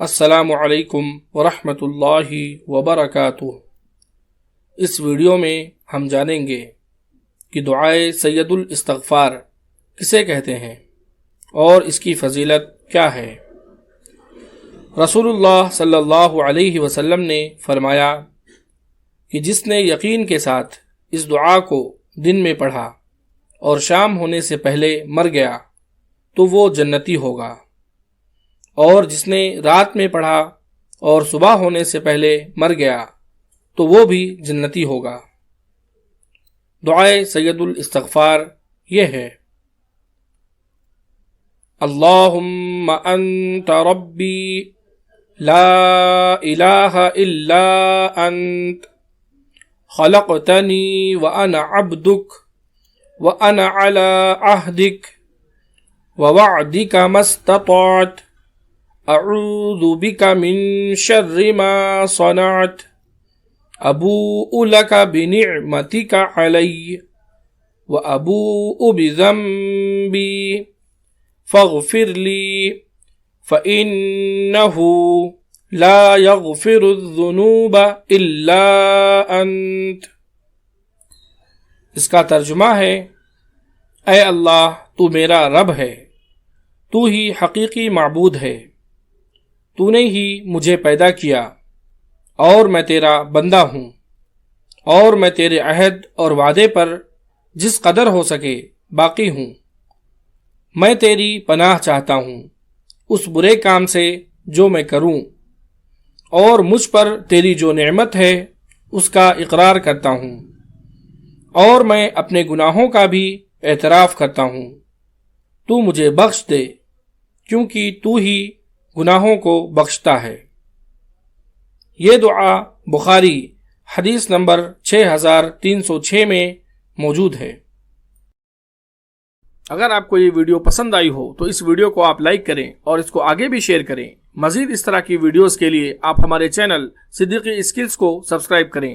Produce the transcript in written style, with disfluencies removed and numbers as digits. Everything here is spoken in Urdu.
السلام علیکم ورحمۃ اللہ وبرکاتہ۔ اس ویڈیو میں ہم جانیں گے کہ دعائے سید الاستغفار کسے کہتے ہیں اور اس کی فضیلت کیا ہے۔ رسول اللہ صلی اللہ علیہ وسلم نے فرمایا کہ جس نے یقین کے ساتھ اس دعا کو دن میں پڑھا اور شام ہونے سے پہلے مر گیا تو وہ جنتی ہوگا، اور جس نے رات میں پڑھا اور صبح ہونے سے پہلے مر گیا تو وہ بھی جنتی ہوگا۔ دعائے سید الاستغفار یہ ہے: اللہم انت ربی لا الہ الا انت خلقتنی وانا عبدک وانا علی عہدک ووعدک ما استطعت اعوذ بک من شر ما صنعت ابوء لک بنعمتک علی وابوء بذنبی فاغفر لی فإنہ لا یغفر الذنوب الا انت۔ اس کا ترجمہ ہے: اے اللہ، تو میرا رب ہے، تو ہی حقیقی معبود ہے، تو نے ہی مجھے پیدا کیا اور میں تیرا بندہ ہوں، اور میں تیرے عہد اور وعدے پر جس قدر ہو سکے باقی ہوں۔ میں تیری پناہ چاہتا ہوں اس برے کام سے جو میں کروں، اور مجھ پر تیری جو نعمت ہے اس کا اقرار کرتا ہوں، اور میں اپنے گناہوں کا بھی اعتراف کرتا ہوں۔ تو مجھے بخش دے، کیونکہ تو ہی گناہوں کو بخشتا ہے۔ یہ دعا بخاری حدیث نمبر 6306 میں موجود ہے۔ اگر آپ کو یہ ویڈیو پسند آئی ہو تو اس ویڈیو کو آپ لائک کریں اور اس کو آگے بھی شیئر کریں۔ مزید اس طرح کی ویڈیوز کے لیے آپ ہمارے چینل صدیقی اسکلز کو سبسکرائب کریں۔